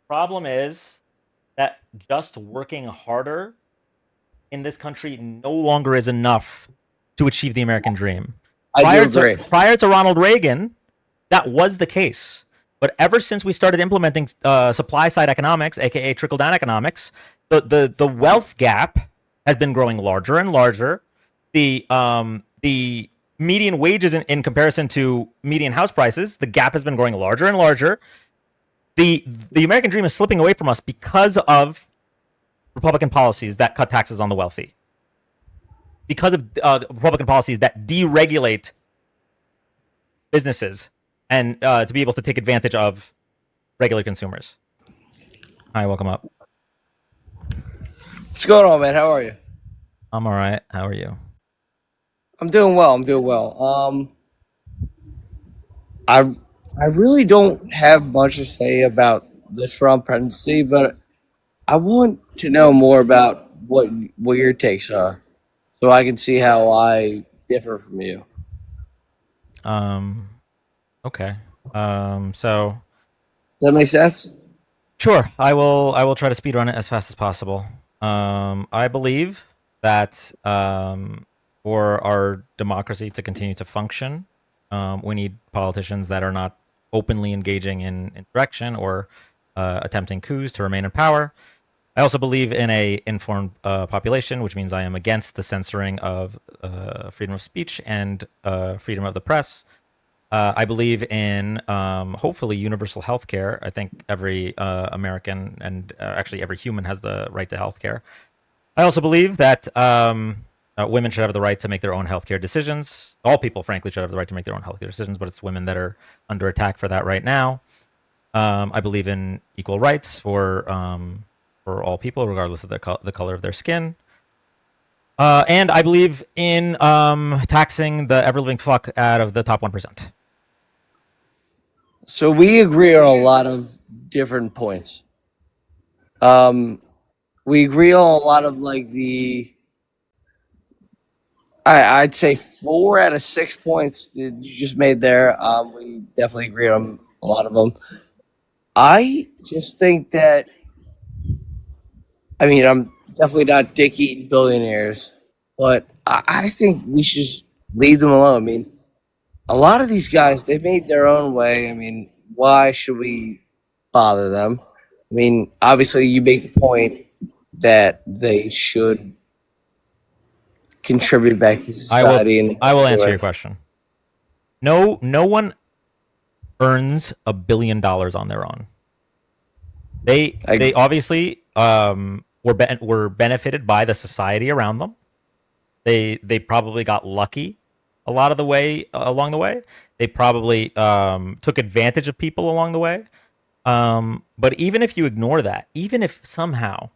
problem is that just working harder in this country no longer is enough to achieve the American dream. I do agree. Prior to Ronald Reagan, that was the case. But ever since we started implementing supply side economics, aka trickle down economics, the wealth gap has been growing larger and larger. The median wages in comparison to median house prices, the gap has been growing larger and larger. The American dream is slipping away from us because of Republican policies that cut taxes on the wealthy, because of Republican policies that deregulate businesses and to be able to take advantage of regular consumers. Hi, welcome up. What's going on, man? How are you? I'm all right. How are you? I'm doing well. I'm doing well. I really don't have much to say about the Trump presidency, but I want to know more about what your takes are, so I can see how I differ from you. Um. Okay. So Does that make sense? sure, I will try to speed run it as fast as possible. I believe that for our democracy to continue to function, we need politicians that are not openly engaging in insurrection or attempting coups to remain in power. I also believe in a informed population, which means I am against the censoring of freedom of speech and freedom of the press. I believe in hopefully universal health care. I think every American and actually every human has the right to health care. I also believe that women should have the right to make their own healthcare decisions. All people, frankly, should have the right to make their own healthcare decisions, but it's women that are under attack for that right now. I believe in equal rights for all people, regardless of the color of their skin. And I believe in taxing the ever living fuck out of the top 1%. So we agree on a lot of different points. Um, we agree on a lot of like I'd say 4 out of 6 points that you just made there. We definitely agree on a lot of them. I just think that, I mean, I'm definitely not dick eating billionaires, but I think we should just leave them alone. I mean, a lot of these guys, they made their own way. I mean, why should we bother them? I mean, obviously, you make the point that they should contribute back to I will society and I will answer your anyway. question. No one earns $1 billion on their own. They I obviously were benefited by the society around them. They probably got lucky a lot of the way along the way. They probably took advantage of people along the way. But even if you ignore that, even if somehow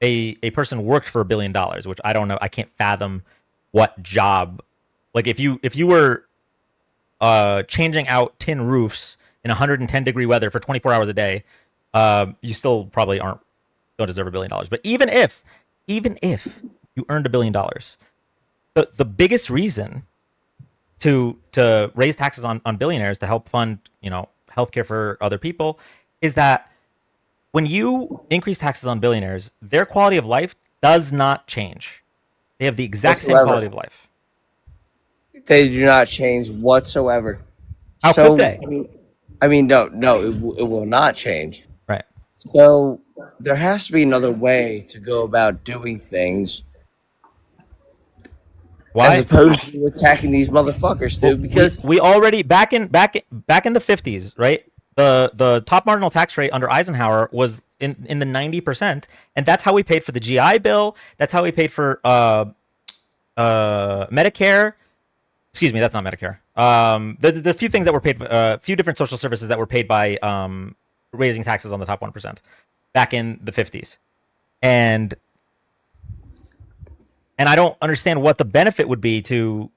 a person worked for $1 billion, which I don't know, I can't fathom what job. Like if you were changing out tin roofs in 110-degree weather for 24 hours a day, you still probably don't deserve $1 billion. But even if you earned $1 billion, the biggest reason to raise taxes on billionaires to help fund healthcare for other people is that when you increase taxes on billionaires, their quality of life does not change. They have the exact same quality whatsoever. of life. They do not change whatsoever. How could So, they? I mean, no, no, it will not change. Right. So there has to be another way to go about doing things as Why? opposed to attacking these motherfuckers, Well, dude. we Because we already back in the 50s, right? The top marginal tax rate under Eisenhower was in the 90%, and that's how we paid for the GI Bill. That's how we paid for Medicare. Excuse me, that's not Medicare. The few things that were paid, few different social services that were paid by raising taxes on the top 1% back in the 50s, and and I don't understand what the benefit would be to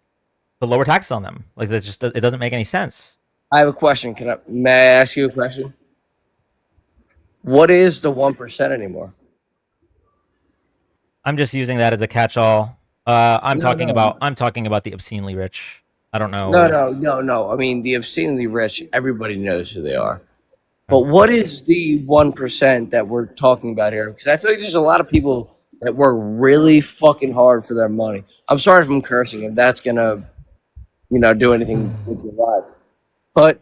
lower taxes on them. Like that just it doesn't make any sense. I have a question. May I ask you a question? What is the 1% anymore? I'm just using that as a catch-all. I'm No, talking no, about I'm talking about the obscenely rich. I don't no, know. no, no, no. I mean, the obscenely rich. Everybody knows who they are. But what is the 1% that we're talking about here? Because I feel like there's a lot of people that work really fucking hard for their money. I'm sorry if I'm cursing, if that's gonna, do anything with your life. But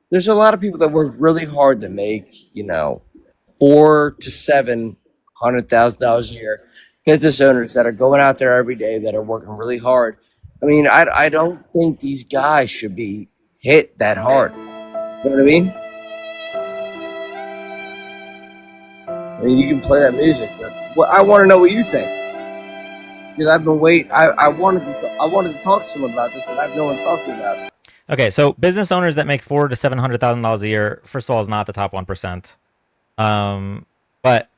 there's a lot of people that work really hard to make, $400,000 to $700,000 a year. Business owners that are going out there every day that are working really hard. I mean, I don't think these guys should be hit that hard. You know what I mean? I mean, you can play that music, but I want to know what you think. Because I've been waiting. I wanted to talk to someone about this, but I have no one to talk to about it. Okay, so business owners that make $400,000 to $700,000 a year, first of all, is not the top 1%. But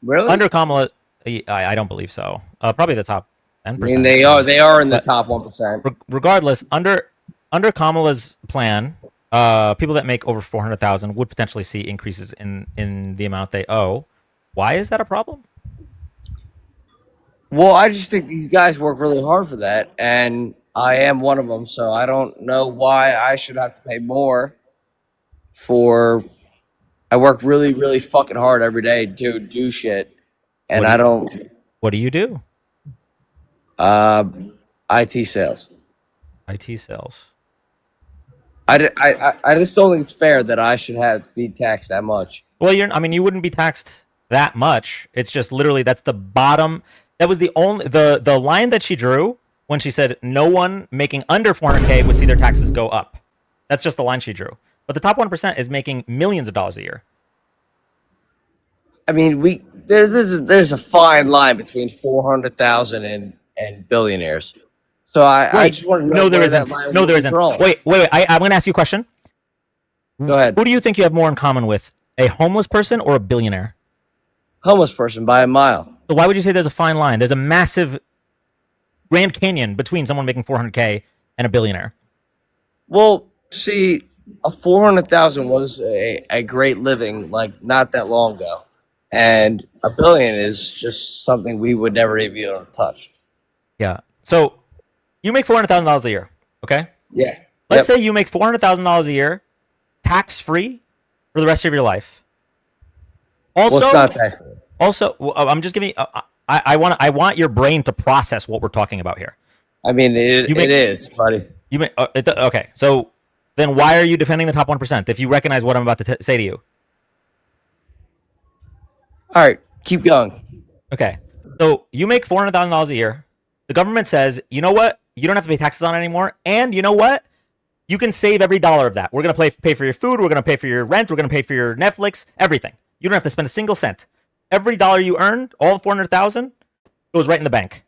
Really? under Kamala, I don't believe so. Probably the top 10%. I mean, they are in the top 1%. Regardless, under Kamala's plan, people that make over 400,000 would potentially see increases in the amount they owe. Why is that a problem? Well, I just think these guys work really hard for that, and I am one of them, so I don't know why I should have to pay more for. I work really, really fucking hard every day to do shit, and I don't. What do you do? IT sales. IT sales. I just don't think it's fair that I should have to be taxed that much. Well, you wouldn't be taxed that much. It's just literally that's the bottom. That was the only the line that she drew when she said no one making under 400K would see their taxes go up. That's just the line she drew. But the top 1% is making millions of dollars a year. I mean, there's a fine line between 400,000 and billionaires. So I just want to know. No, there isn't. No, there isn't. Wait. I'm going to ask you a question. Go ahead. Who do you think you have more in common with? A homeless person or a billionaire? Homeless person by a mile. So why would you say there's a fine line? There's a massive Grand Canyon between someone making 400K and a billionaire. Well, see, a 400,000 was a great living like not that long ago, and a billion is just something we would never even be able to touch. Yeah. So you make $400,000 a year, okay? Yeah. Let's say you make $400,000 a year, tax free, for the rest of your life. Also, well, it's not tax free. Also, I'm just giving. I want your brain to process what we're talking about here. I mean, it is, buddy. You may, okay. So then, why are you defending the top 1% if you recognize what I'm about to say to you? All right, keep going. Okay. So you make $400,000 a year. The government says, you know what? You don't have to pay taxes on it anymore. And you know what? You can save every dollar of that. We're gonna pay for your food. We're gonna pay for your rent. We're gonna pay for your Netflix. Everything. You don't have to spend a single cent. Every dollar you earned, all 400,000, goes right in the bank.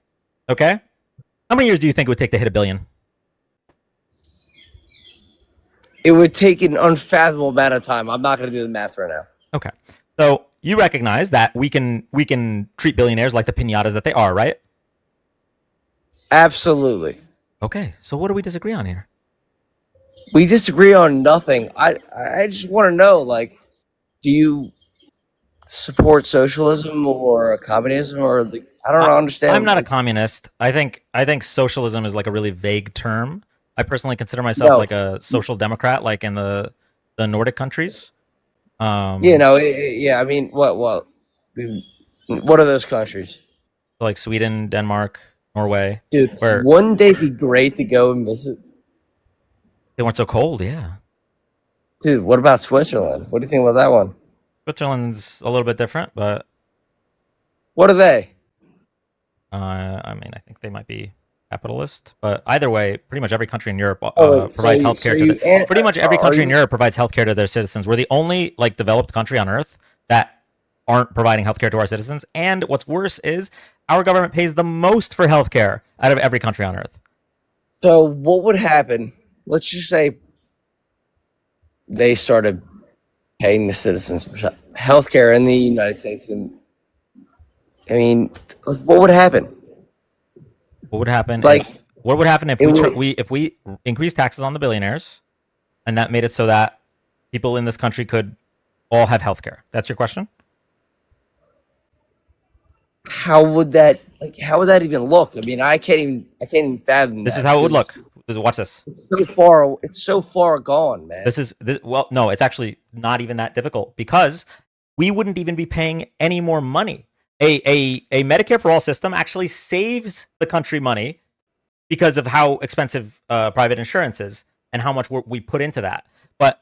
Okay? How many years do you think it would take to hit $1 billion? It would take an unfathomable amount of time. I'm not going to do the math right now. Okay. So you recognize that we can treat billionaires like the piñatas that they are, right? Absolutely. Okay. So what do we disagree on here? We disagree on nothing. I just want to know, like, do you support socialism or communism or I don't understand. I'm not a communist. I think socialism is like a really vague term. I personally consider myself like a social democrat, like in the Nordic countries. I mean, what are those countries? Like Sweden, Denmark, Norway. Dude, wouldn't they be great to go and visit? They weren't so cold, yeah. Dude, what about Switzerland? What do you think about that one? Switzerland's a little bit different, but what are they? I mean, I think they might be capitalist, but either way, pretty much every country in Europe provides healthcare to pretty much every country in Europe provides healthcare to their citizens. We're the only like developed country on earth that aren't providing healthcare to our citizens. And what's worse is our government pays the most for healthcare out of every country on earth. So what would happen? Let's just say they started paying the citizens for healthcare in the United States, and I mean, what would happen? What would happen? Like, what would happen if we increased taxes on the billionaires, and that made it so that people in this country could all have healthcare? That's your question? How would that even look? I mean, I can't even fathom. This is how it would look. Watch this. It's so far gone, man. Well, no, it's actually not even that difficult because we wouldn't even be paying any more money. A Medicare for all system actually saves the country money because of how expensive private insurance is and how much we put into that. But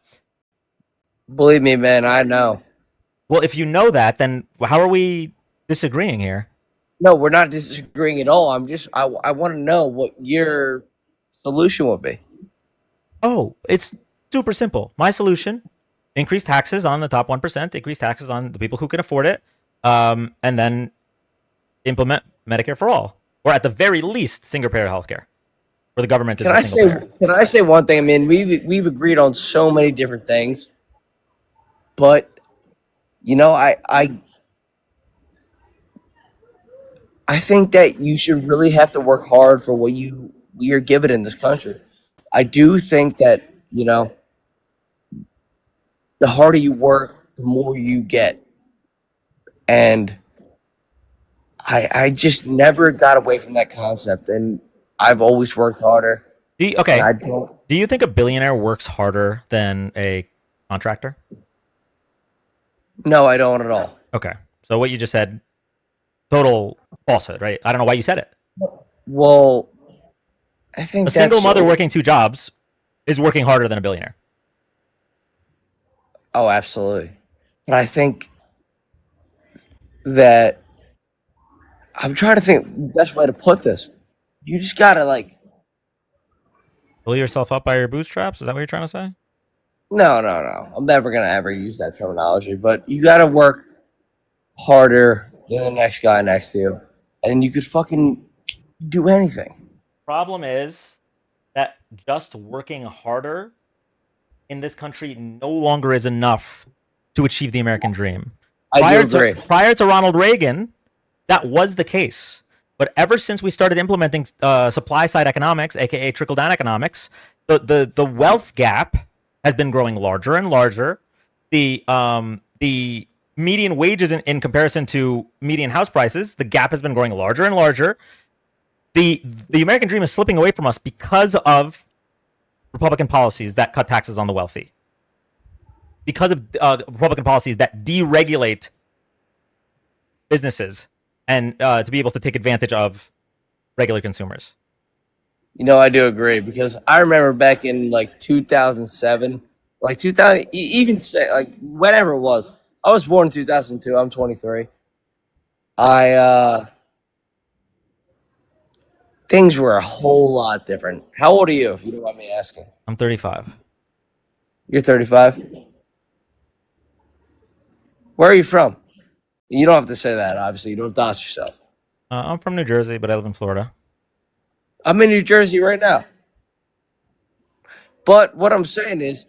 Believe me, man, I know. well, if you know that, then how are we disagreeing here? No, we're not disagreeing at all. I want to know what your solution would be. Oh, it's super simple. My solution: increase taxes on the top 1%, increase taxes on the people who can afford it, and then implement Medicare for all, or at the very least, single payer healthcare, where the government is Can the I single say payer. can I say one thing? I mean, we've agreed on so many different things, but you know, I think that you should really have to work hard for what you're given in this country. I do think that, you know, the harder you work, the more you get. And I just never got away from that concept, and I've always worked harder, and Okay, I don't. do you think a billionaire works harder than a contractor? No, I don't at all. Okay, so what you just said, total falsehood, right? I don't know why you said it. Well, I A think single that's mother working 2 jobs is working harder than a billionaire. oh, absolutely. But I think that I'm trying to think the best way to put this. You just gotta like, Pull yourself up by your bootstraps. Is that what you're trying to say? no. I'm never gonna ever use that terminology, but you gotta work harder than the next guy next to you, and you could fucking do anything. Problem is that just working harder in this country no longer is enough to achieve the American dream. I do agree. Prior to Ronald Reagan, that was the case. But ever since we started implementing supply side economics, aka trickle down economics, the wealth gap has been growing larger and larger. The median wages in comparison to median house prices, the gap has been growing larger and larger. The American dream is slipping away from us because of Republican policies that cut taxes on the wealthy, because of Republican policies that deregulate businesses and to be able to take advantage of regular consumers. You know, I do agree because I remember back in like 2007, like 2000, even say like whenever it was. I was born in 2002. I'm 23. I things were a whole lot different. How old are you, if you don't mind me asking? I'm 35. You're 35. Where are you from? You don't have to say that. Obviously, you don't dox yourself. I'm from New Jersey, but I live in Florida. I'm in New Jersey right now. But what I'm saying is,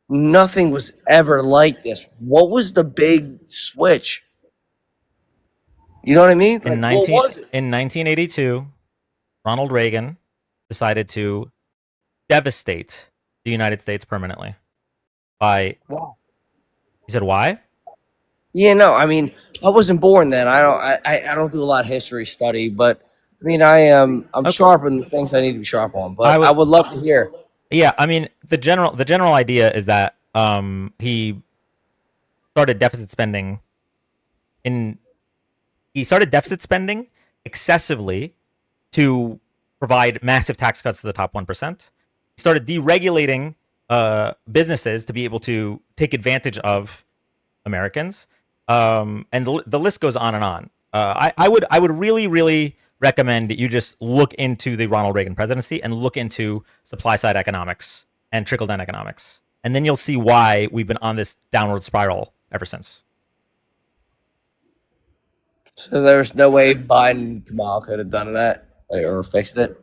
nothing was ever like this. What was the big switch? You know what I mean? Like, In what 19 was it? in 1982, Ronald Reagan decided to devastate the United States permanently. By Wow. He said why? Yeah, no. I mean, I wasn't born then. I don't do a lot of history study, but I mean, I'm Okay. sharp on the things I need to be sharp on. I But would I would love to hear. Yeah, I mean the general idea is that he started deficit spending in he started deficit spending excessively to provide massive tax cuts to the top 1%. He started deregulating businesses to be able to take advantage of Americans, and the list goes on and on. I would really recommend that you just look into the Ronald Reagan presidency and look into supply side economics and trickle down economics, and then you'll see why we've been on this downward spiral ever since. So there's no way Biden tomorrow could have done that or fixed it.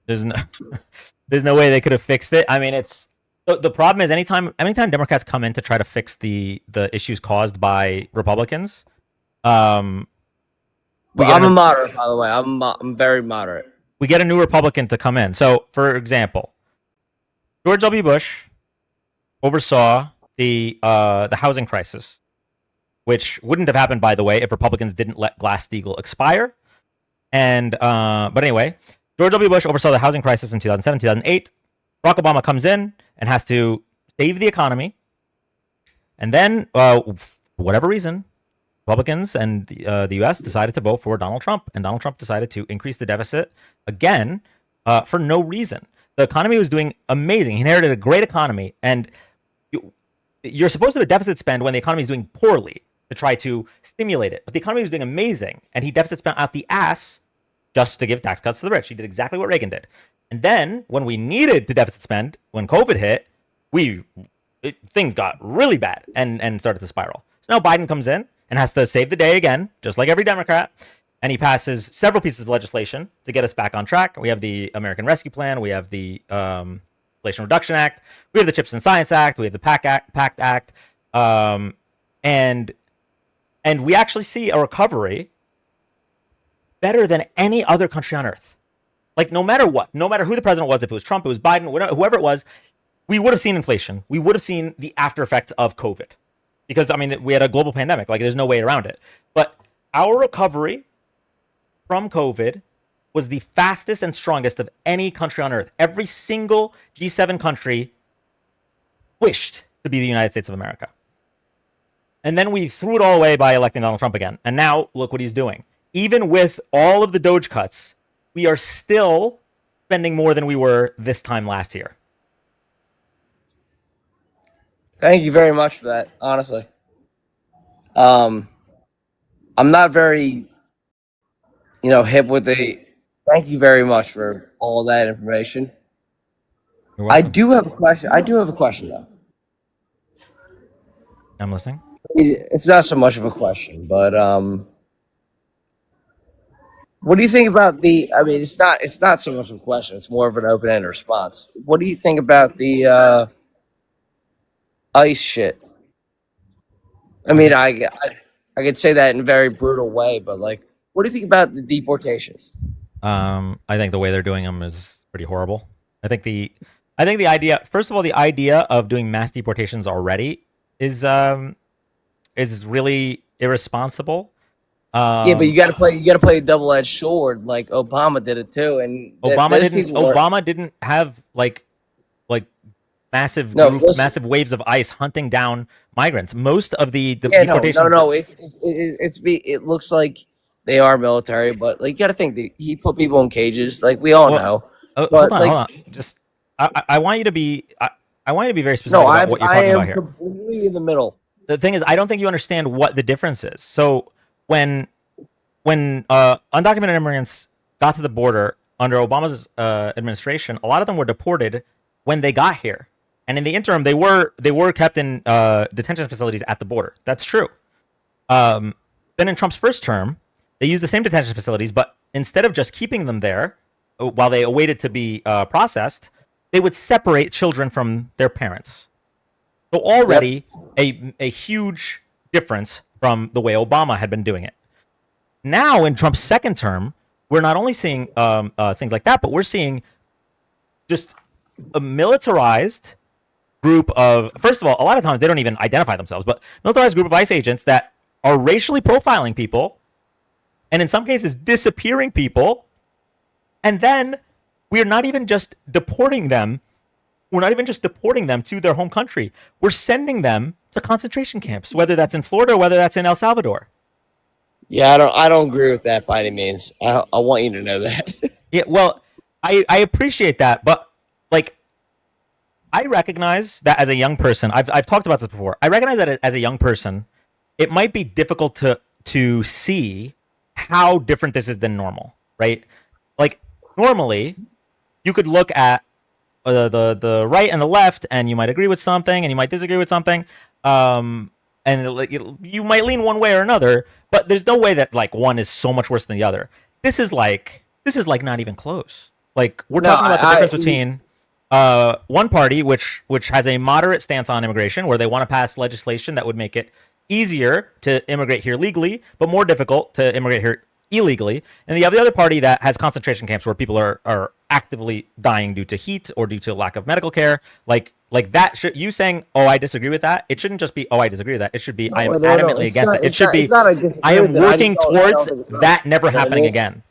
There's no there's no way they could have fixed it. I mean, it's the problem is anytime Democrats come in to try to fix the issues caused by Republicans, um, we But get I'm a an, moderate, by the way. I'm very moderate. we get a new Republican to come in. So, for example, George W. Bush oversaw the housing crisis, which wouldn't have happened, by the way, if Republicans didn't let Glass Steagall expire. And but anyway, George W. Bush oversaw the housing crisis in 2007, 2008. Barack Obama comes in and has to save the economy. And then, for whatever reason, Republicans and the U.S. decided to vote for Donald Trump, and Donald Trump decided to increase the deficit again for no reason. The economy was doing amazing. He inherited a great economy, and you're supposed to have a deficit spend when the economy is doing poorly to try to stimulate it. But the economy was doing amazing, and he deficit spent out the ass just to give tax cuts to the rich. He did exactly what Reagan did. And then when we needed to deficit spend, when COVID hit, things got really bad and started to spiral. So now Biden comes in and has to save the day again, just like every Democrat. And he passes several pieces of legislation to get us back on track. We have the American Rescue Plan. We have the Inflation Reduction Act. We have the CHIPS and Science Act. We have the PACT Act. And we actually see a recovery better than any other country on earth. Like, no matter what, no matter who the president was, if it was Trump, it was Biden, whoever it was, we would have seen inflation. We would have seen the after effects of COVID. Because, I mean, we had a global pandemic. Like, there's no way around it. But our recovery from COVID was the fastest and strongest of any country on earth. Every single G7 country wished to be the United States of America. And then we threw it all away by electing Donald Trump again. And now look what he's doing. Even with all of the Doge cuts, we are still spending more than we were this time last year. Thank you very much for that, honestly. I'm not very, hip with the. Thank you very much for all that information. You're I welcome. do have a question. Though. I'm listening. It's not so much of a question, but what do you think about the? I mean, it's not so much of a question. It's more of an open-ended response. What do you think about the ICE shit? I mean, I could say that in a very brutal way, but like, what do you think about the deportations? I think the way they're doing them is pretty horrible. I think the idea, first of all, the idea of doing mass deportations already is really irresponsible. Yeah, but you got to play a double-edged sword, like Obama did it too, and Obama didn't have like massive No, listen. massive waves of ICE hunting down migrants. Most of the Yeah, deportations. no. It looks like they are military, but like you got to think that he put people in cages, like we all know. But, hold on. Just I want you to be I want you to be very specific No, about what you're talking about am here. completely in the middle. The thing is, I don't think you understand what the difference is. So when undocumented immigrants got to the border under Obama's administration, a lot of them were deported when they got here, and in the interim, they were kept in detention facilities at the border. That's true. Then in Trump's first term, they used the same detention facilities, but instead of just keeping them there while they awaited to be processed, they would separate children from their parents. So already a huge difference from the way Obama had been doing it. Now in Trump's second term, we're not only seeing things like that, but we're seeing just a militarized group of, first of all, a lot of times they don't even identify themselves, but militarized group of ICE agents that are racially profiling people and in some cases disappearing people. And then we're not even just deporting them. We're not even just deporting them to their home country. We're sending them to concentration camps, whether that's in Florida or whether that's in El Salvador. Yeah, I don't agree with that by any means. I want you to know that. Yeah, well, I appreciate that, but like, I recognize that as a young person, I've talked about this before. I recognize that as a young person, it might be difficult to see how different this is than normal, right? Like, normally, you could look at the right and the left, and you might agree with something, and you might disagree with something, and you might lean one way or another. But there's no way that like one is so much worse than the other. This is like not even close. Like we're talking about the difference between one party which has a moderate stance on immigration, where they want to pass legislation that would make it easier to immigrate here legally, but more difficult to immigrate here illegally. And the other party that has concentration camps where people are actively dying due to heat or due to lack of medical care. Like that, you saying, oh, I disagree with that. It shouldn't just be, oh, I disagree with that. It should be, I am adamantly against it. It should be, I am working towards that never happening again.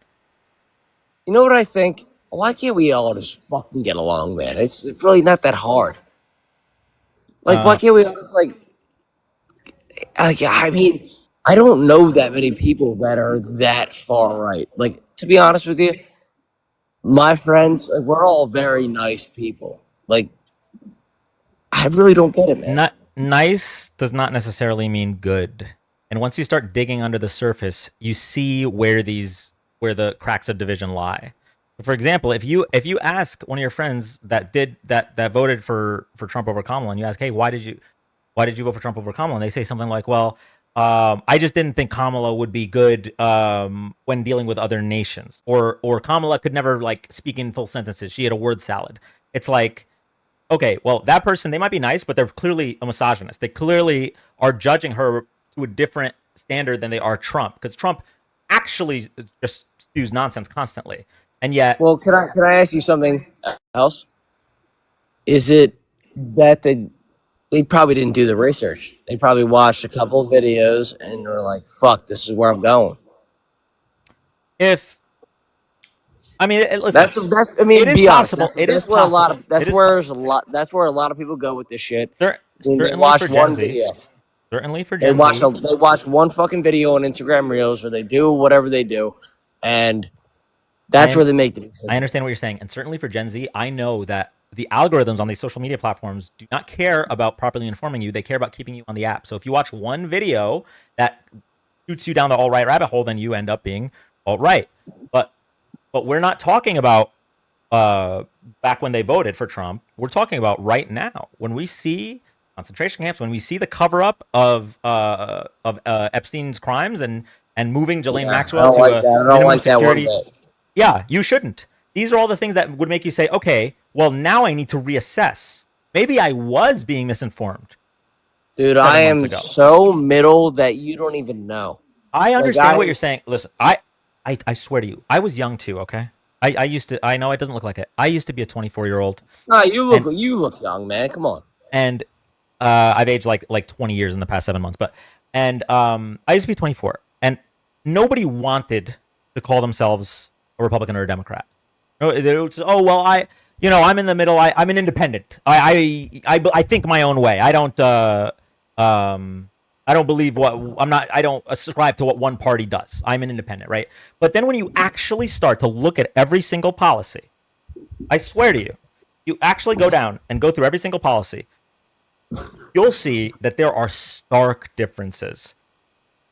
You know what I think? why can't we all just fucking get along, man? It's really not that hard. Like, why can't we all just I mean, I don't know that many people that are that far right. Like, to be honest with you, my friends, like, we're all very nice people. Like, I really don't get it, man. Not nice does not necessarily mean good. And once you start digging under the surface, you see where the cracks of division lie. For example, if you ask one of your friends that voted for Trump over Kamala, and you ask, hey, why did you vote for Trump over Kamala? And they say something like, well, I just didn't think Kamala would be good when dealing with other nations, or Kamala could never like speak in full sentences. She had a word salad. It's like, okay, well, that person, they might be nice, but they're clearly a misogynist. They clearly are judging her to a different standard than they are Trump, because Trump actually just spews nonsense constantly. And yet, Well, can I ask you something else? Is it that they probably didn't do the research? They probably watched a couple of videos and were like, "Fuck, this is where I'm going." if I mean, listen, That's. I mean, it is be honest. possible. It is That's where a lot possible. of. That's It is where there's a lot. That's where a lot of people go with this shit. When they certainly watch for Gen one Z. video, Certainly for they Gen watch Z. they watch one fucking video on Instagram Reels, or they do whatever they do, and that's where they make the decision. I understand what you're saying, and certainly for Gen Z, I know that the algorithms on these social media platforms do not care about properly informing you. They care about keeping you on the app. So if you watch one video that shoots you down the alt-right rabbit hole, then you end up being alt-right. But we're not talking about back when they voted for Trump. We're talking about right now, when we see concentration camps, when we see the cover-up of Epstein's crimes and moving Ghislaine Maxwell to a minimum security. Yeah, you shouldn't. These are all the things that would make you say, okay, well, now I need to reassess. Maybe I was being misinformed. Dude, I am so middle that you don't even know. I understand what you're saying. Listen, I swear to you, I was young too, okay? I used to, I know it doesn't look like it. I used to be a 24-year-old. No, you look young, man. Come on. And I've aged like 20 years in the past 7 months. I used to be 24. And nobody wanted to call themselves a Republican or a Democrat. They were just, oh, well, I'm in the middle. I'm an independent. I think my own way. I don't believe I don't ascribe to what one party does. I'm an independent, right? But then when you actually start to look at every single policy, I swear to you, you actually go down and go through every single policy, you'll see that there are stark differences.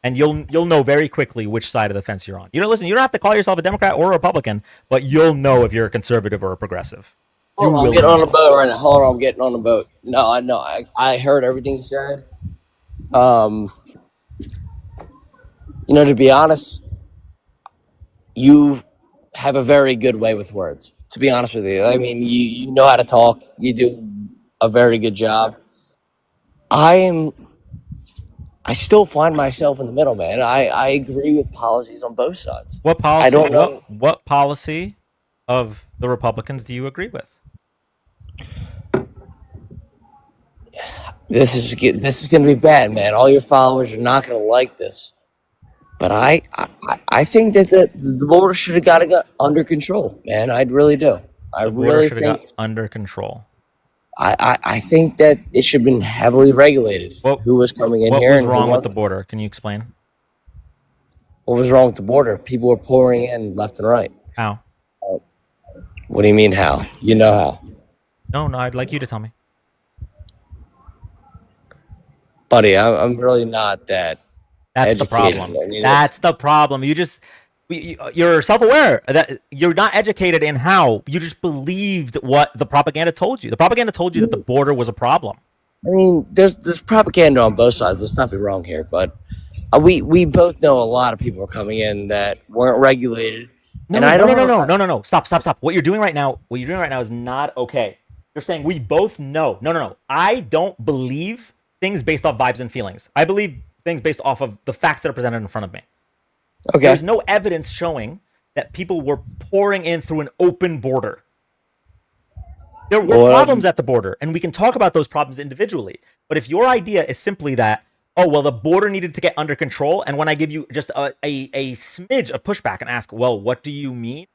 And you'll know very quickly which side of the fence you're on. You don't have to call yourself a Democrat or a Republican, but you'll know if you're a conservative or a progressive. I'm getting on the boat right now. Hold on, I'm getting on the boat. No, I know. I heard everything you said. To be honest, you have a very good way with words. To be honest with you, I mean, you know how to talk. You do a very good job. I still find myself in the middle, man. I agree with policies on both sides. What policy? I don't know. What policy of the Republicans do you agree with? This is going to be bad, man. All your followers are not going to like this. But I think that the border should have got under control, man. I really do. The border should have got under control. I think that it should have been heavily regulated. Who was coming in here? What was wrong with the border? Can you explain? What was wrong with the border? People were pouring in left and right. How? What do you mean how? You know how. No, I'd like you to tell me. Buddy, I'm really not that. That's the problem. That's the problem. You're self-aware that you're not educated in how. You just believed what the propaganda told you. The propaganda told you that the border was a problem. I mean, there's propaganda on both sides. Let's not be wrong here, but we both know a lot of people are coming in that weren't regulated. No. Stop. What you're doing right now is not okay. You're saying we both know. No. I don't believe things based off vibes and feelings. I believe things based off of the facts that are presented in front of me. Okay. There's no evidence showing that people were pouring in through an open border. There were problems at the border, and we can talk about those problems individually. But if your idea is simply that, the border needed to get under control, and when I give you just a smidge of pushback and ask, well, what do you mean?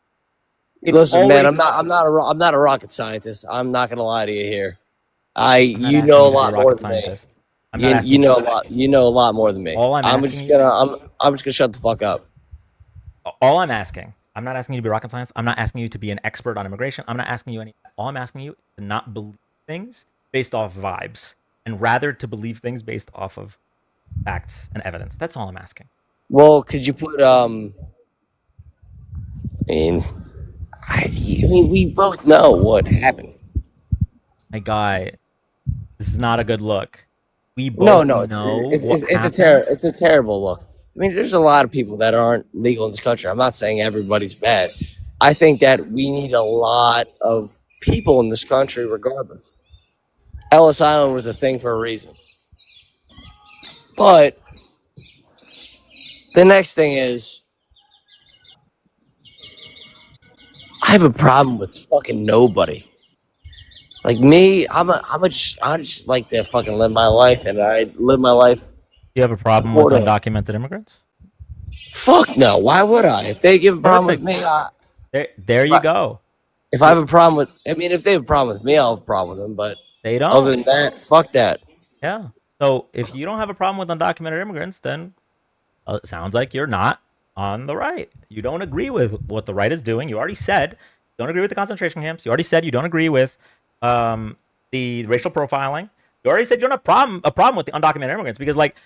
It's Listen, man, already I'm not a rocket scientist. I'm not gonna lie to you here. I'm not You asking know you a to be a lot more rocket than me. scientist. I'm not asking You you to know do a that. lot. You know a lot more than me. All I'm asking you, I'm just gonna shut the fuck up. all I'm asking, I'm not asking you to be rocket science. I'm not asking you to be an expert on immigration. I'm not asking you any. All I'm asking you is to not believe things based off vibes, and rather to believe things based off of facts and evidence. That's all I'm asking. Well, could you put I mean, I mean, we both know what happened. My guy, this is not a good look. We No, both no, know what happened. it's a terrible look. I mean, there's a lot of people that aren't legal in this country. I'm not saying everybody's bad. I think that we need a lot of people in this country, regardless. Ellis Island was a thing for a reason. But the next thing is, I have a problem with fucking nobody. Like me, I just like to fucking live my life, and I live my life Do you have a problem with accordingly. undocumented immigrants? Fuck no. Why would I? If they give a problem with Perfect. me, There you go. if I have a problem with, I mean, if they have a problem with me, I'll have a problem with them. But They other don't. than that, fuck that. Yeah. So if you don't have a problem with undocumented immigrants, then it sounds like you're not on the right. You don't agree with what the right is doing. You already said you don't agree with the concentration camps. You already said you don't agree with the racial profiling. You already said you don't have a problem with the undocumented immigrants because like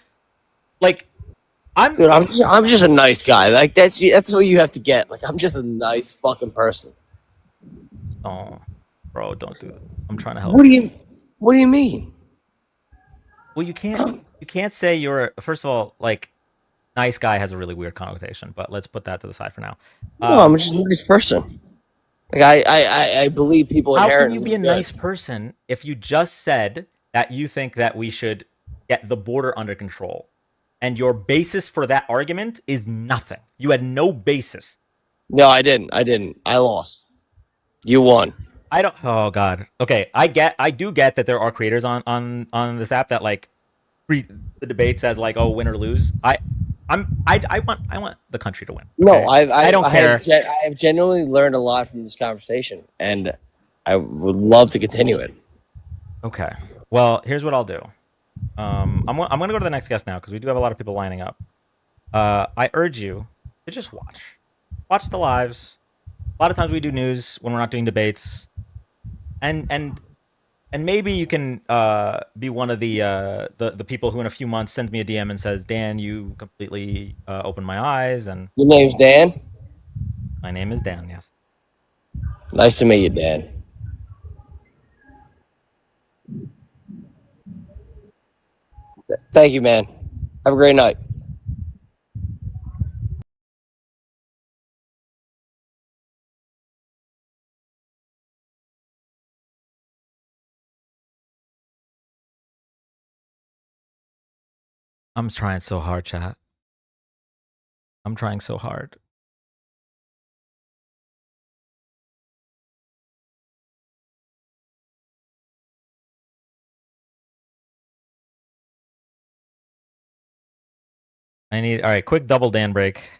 I'm Dude, I'm just a nice guy. Like that's what you have to get. Like I'm just a nice fucking person. oh bro, don't do that. I'm trying to help What do you. you What do you mean? Well, you can't say you're first of all like nice guy has a really weird connotation, but let's put that to the side for now. No, I'm Um, just a nice person. Like I believe people how can you be inherently a good. nice person if you just said that you think that we should get the border under control? And your basis for that argument is nothing. You had no basis. No, I didn't. I didn't. I lost. You won. I don't. Oh God. Okay. I do get that there are creators on this app that like treat the debates as like, oh, win or lose. I want the country to win. No, Okay. I don't care. I have genuinely learned a lot from this conversation, and I would love to continue it. Okay. Well, here's what I'll do. I'm gonna go to the next guest now because we do have a lot of people lining up. I urge you to just watch the lives. A lot of times we do news when we're not doing debates, and and and maybe you can be one of the people who in a few months sends me a DM and says, Dan, you completely opened my eyes, and Your name's Dan. my name is Dan. Yes. Nice to meet you, Dan. Thank you, man. Have a great night. I'm trying so hard, chat. I'm trying so hard. I need all right. Quick double Dan break.